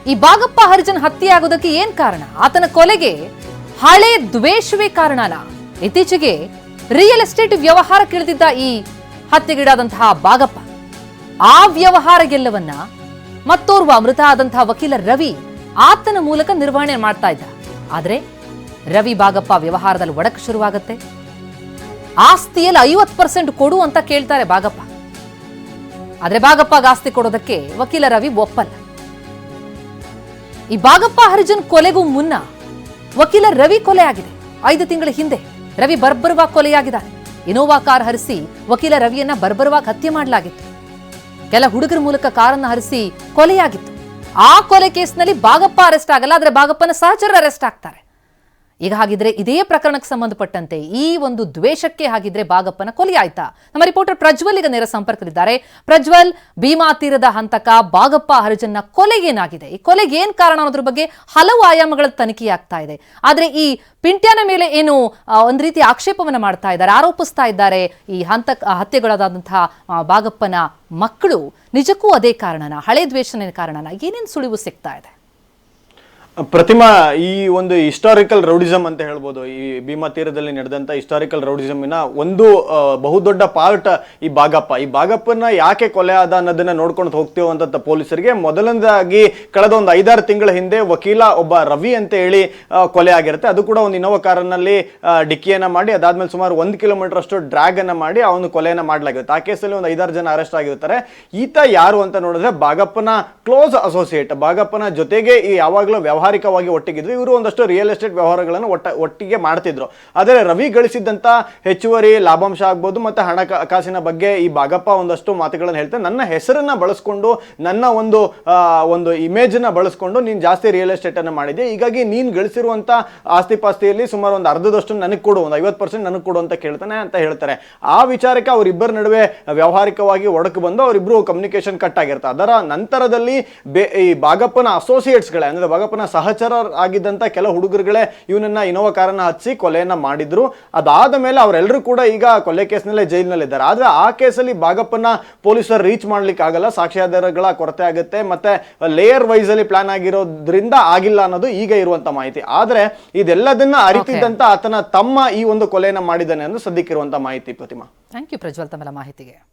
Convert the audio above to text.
ಈ ಬಾಗಪ್ಪ ಹರಿಜನ್ ಹತ್ಯೆ ಆಗೋದಕ್ಕೆ ಏನ್ ಕಾರಣ? ಆತನ ಕೊಲೆಗೆ ಹಳೆ ದ್ವೇಷವೇ ಕಾರಣನ? ಇತ್ತೀಚೆಗೆ ರಿಯಲ್ ಎಸ್ಟೇಟ್ ವ್ಯವಹಾರಕ್ಕಿಳಿದಿದ್ದ ಈ ಹತ್ಯೆಗೀಡಾದಂತಹ ಬಾಗಪ್ಪ ಆ ವ್ಯವಹಾರ ಗೆಲ್ಲವನ್ನ ಮತ್ತೋರ್ವ ಮೃತ ಆದಂತಹ ವಕೀಲ ರವಿ ಆತನ ಮೂಲಕ ನಿರ್ವಹಣೆ ಮಾಡ್ತಾ ಇದ್ದ. ಆದ್ರೆ ರವಿ ಬಾಗಪ್ಪ ವ್ಯವಹಾರದಲ್ಲಿ ಒಡಕು ಶುರುವಾಗತ್ತೆ. ಆಸ್ತಿಯಲ್ಲಿ 50% ಕೊಡು ಅಂತ ಕೇಳ್ತಾರೆ ಬಾಗಪ್ಪ. ಆದ್ರೆ ಬಾಗಪ್ಪಗೆ ಆಸ್ತಿ ಕೊಡೋದಕ್ಕೆ ವಕೀಲ ರವಿ ಒಪ್ಪಲ್ಲ. ಈ ಬಾಗಪ್ಪ ಹರಿಜನ್ ಕೊಲೆಗೂ ಮುನ್ನ ವಕೀಲ ರವಿ ಕೊಲೆ ಆಗಿದೆ. 5 ತಿಂಗಳ ಹಿಂದೆ ರವಿ ಬರ್ಬರವಾಗಿ ಕೊಲೆಯಾಗಿದ್ದಾನೆ. ಇನೋವಾ ಕಾರ್ ಹರಿಸಿ ವಕೀಲ ರವಿಯನ್ನ ಬರ್ಬರವಾಗಿ ಹತ್ಯೆ ಮಾಡಲಾಗಿತ್ತು. ಕೆಲ ಹುಡುಗರ ಮೂಲಕ ಕಾರನ್ನು ಹರಿಸಿ ಕೊಲೆಯಾಗಿತ್ತು. ಆ ಕೊಲೆ ಕೇಸ್ನಲ್ಲಿ ಬಾಗಪ್ಪ ಅರೆಸ್ಟ್ ಆಗಲ್ಲ, ಆದ್ರೆ ಬಾಗಪ್ಪನ ಸಹಚರರು ಅರೆಸ್ಟ್ ಆಗ್ತಾರೆ. ಈಗ ಹಾಗಿದ್ರೆ ಇದೇ ಪ್ರಕರಣಕ್ಕೆ ಸಂಬಂಧಪಟ್ಟಂತೆ ಈ ಒಂದು ದ್ವೇಷಕ್ಕೆ ಹಾಗಿದ್ರೆ ಬಾಗಪ್ಪನ ಕೊಲೆ ಆಯ್ತಾ? ನಮ್ಮ ರಿಪೋರ್ಟರ್ ಪ್ರಜ್ವಲ್ ಈಗ ನೇರ ಸಂಪರ್ಕದಲ್ಲಿದ್ದಾರೆ. ಪ್ರಜ್ವಲ್, ಭೀಮಾ ತೀರದ ಹಂತಕ ಬಾಗಪ್ಪ ಹರಿಜನ್ನ ಕೊಲೆಗೇನಾಗಿದೆ, ಈ ಕೊಲೆಗೆ ಏನ್ ಕಾರಣ ಅನ್ನೋದ್ರ ಬಗ್ಗೆ ಹಲವು ಆಯಾಮಗಳ ತನಿಖೆಯಾಗ್ತಾ ಇದೆ. ಆದ್ರೆ ಈ ಪಿಂಟ್ಯನ ಮೇಲೆ ಏನು ಒಂದ್ ರೀತಿ ಆಕ್ಷೇಪವನ್ನ ಮಾಡ್ತಾ ಇದ್ದಾರೆ, ಆರೋಪಿಸ್ತಾ ಇದ್ದಾರೆ ಈ ಹತ್ಯೆಗಳಾದಂತಹ ಬಾಗಪ್ಪನ ಮಕ್ಕಳು. ನಿಜಕ್ಕೂ ಅದೇ ಕಾರಣನ? ಹಳೆ ದ್ವೇಷನೇ ಕಾರಣನ? ಏನೇನು ಸುಳಿವು ಸಿಗ್ತಾ ಇದೆ? ಪ್ರತಿಮಾ, ಈ ಒಂದು ಹಿಸ್ಟಾರಿಕಲ್ ರೌಡಿಸಮ್ ಅಂತ ಹೇಳ್ಬೋದು. ಈ ಭೀಮಾ ತೀರದಲ್ಲಿ ನಡೆದಂತ ಹಿಸ್ಟಾರಿಕಲ್ ರೌಡಿಸಮ್ನ ಒಂದು ಬಹುದೊಡ್ಡ ಪಾರ್ಟ್ ಈ ಬಾಗಪ್ಪನ ಯಾಕೆ ಕೊಲೆ ಆದ ಅನ್ನೋದನ್ನ ನೋಡ್ಕೊಂಡು ಹೋಗ್ತೀವೋ ಅಂತ ಪೊಲೀಸರಿಗೆ ಮೊದಲನೇದಾಗಿ ಕಳೆದ ಒಂದು 5-6 ತಿಂಗಳ ಹಿಂದೆ ವಕೀಲ ಒಬ್ಬ ರವಿ ಅಂತ ಹೇಳಿ ಕೊಲೆ ಆಗಿರುತ್ತೆ. ಅದು ಕೂಡ ಒಂದು ಇನೋವಾ ಕಾರನಲ್ಲಿ ಡಿಕ್ಕಿಯನ್ನ ಮಾಡಿ ಅದಾದ್ಮೇಲೆ ಸುಮಾರು 1 ಕಿಲೋಮೀಟರ್ ಅಷ್ಟು ಡ್ರ್ಯಾಗ್ ಅನ್ನ ಮಾಡಿ ಅವನು ಕೊಲೆಯನ್ನ ಮಾಡಲಾಗಿರುತ್ತೆ. ಆ ಕೇಸಲ್ಲಿ ಒಂದು 5-6 ಜನ ಅರೆಸ್ಟ್ ಆಗಿರ್ತಾರೆ. ಈತ ಯಾರು ಅಂತ ನೋಡಿದ್ರೆ ಬಾಗಪ್ಪನ ಕ್ಲೋಸ್ ಅಸೋಸಿಯೇಟ್, ಬಾಗಪ್ಪನ ಜೊತೆಗೆ ಈ ಯಾವಾಗಲೂ ವ್ಯವಹಾರಿಕವಾಗಿ ಒಟ್ಟಿಗಿದ್ರು. ಇವರು ಒಂದಷ್ಟು ರಿಯಲ್ ಎಸ್ಟೇಟ್ ವ್ಯವಹಾರಗಳನ್ನು ಒಟ್ಟಿಗೆ ಮಾಡ್ತಿದ್ರು. ಆದರೆ ರವಿ ಗಳಿಸಿದಂತ ಹೆಚ್ಚುವರಿ ಲಾಭಾಂಶ ಆಗ್ಬೋದು ಮತ್ತೆ ಹಣಕಾಸಿನ ಬಗ್ಗೆ ಈ ಬಾಗಪ್ಪ ಒಂದಷ್ಟು ಮಾತುಗಳನ್ನು ಹೇಳ್ತಾರೆ. ನನ್ನ ಹೆಸರನ್ನ ಬಳಸ್ಕೊಂಡು, ನನ್ನ ಒಂದು ಇಮೇಜ್ ನ ಬಳಸ್ಕೊಂಡು ನೀನ್ ಜಾಸ್ತಿ ರಿಯಲ್ ಎಸ್ಟೇಟ್ ಅನ್ನ ಮಾಡಿದೆ, ಹೀಗಾಗಿ ನೀನ್ ಗಳಿಸಿರುವಂತ ಆಸ್ತಿ ಪಾಸ್ತಿಯಲ್ಲಿ ಸುಮಾರು ಒಂದು ಅರ್ಧದಷ್ಟು ನನಗೆ ಕೊಡು, ಒಂದು 50% ನನಗೆ ಕೊಡು ಅಂತ ಕೇಳ್ತಾನೆ ಅಂತ ಹೇಳ್ತಾರೆ. ಆ ವಿಚಾರಕ್ಕೆ ಅವರಿಬ್ಬರ ನಡುವೆ ವ್ಯವಹಾರಿಕವಾಗಿ ಒಡಕು ಬಂದು ಅವರಿಬ್ರು ಕಮ್ಯುನಿಕೇಶನ್ ಕಟ್ ಆಗಿರ್ತಾರೆ. ಅದರ ನಂತರದಲ್ಲಿ ಈ ಬಾಗಪ್ಪನ ಅಸೋಸಿಯೇಟ್ಸ್ಗಳೇ ಅಂದ್ರೆ ಬಾಗಪ್ಪನ ಸಹಚರ ಆಗಿದ್ದಂತ ಕೆಲ ಹುಡುಗರುಗಳೇ ಇವನನ್ನ ಇನೋವಾ ಕಾರನ್ನ ಹಚ್ಚಿ ಕೊಲೆಯನ್ನ ಮಾಡಿದ್ರು. ಅದಾದ ಮೇಲೆ ಅವರೆಲ್ಲರೂ ಕೂಡ ಈಗ ಕೊಲೆ ಕೇಸ್ನಲ್ಲೇ ಜೈಲಿನಲ್ಲಿದ್ದಾರೆ. ಆದ್ರೆ ಆ ಕೇಸಲ್ಲಿ ಬಾಗಪ್ಪನ ಪೊಲೀಸರು ರೀಚ್ ಮಾಡ್ಲಿಕ್ಕೆ ಆಗಲ್ಲ, ಸಾಕ್ಷ್ಯಾಧಾರಗಳ ಕೊರತೆ ಆಗುತ್ತೆ, ಮತ್ತೆ ಲೇಯರ್ ವೈಸ್ ಅಲ್ಲಿ ಪ್ಲಾನ್ ಆಗಿರೋದ್ರಿಂದ ಆಗಿಲ್ಲ ಅನ್ನೋದು ಈಗ ಇರುವಂತ ಮಾಹಿತಿ. ಆದ್ರೆ ಇದೆಲ್ಲದನ್ನ ಅರಿತಿದ್ದಂತ ಆತನ ತಮ್ಮ ಈ ಒಂದು ಕೊಲೆಯನ್ನ ಮಾಡಿದ್ದಾನೆ ಅನ್ನೋದು ಸದ್ಯಕ್ಕಿರುವಂತ ಮಾಹಿತಿ. ಪ್ರತಿಮಾ, ಥ್ಯಾಂಕ್ ಯು ಪ್ರಜ್ವಲ್ ತಮ್ಮೆಲ್ಲ ಮಾಹಿತಿಗೆ.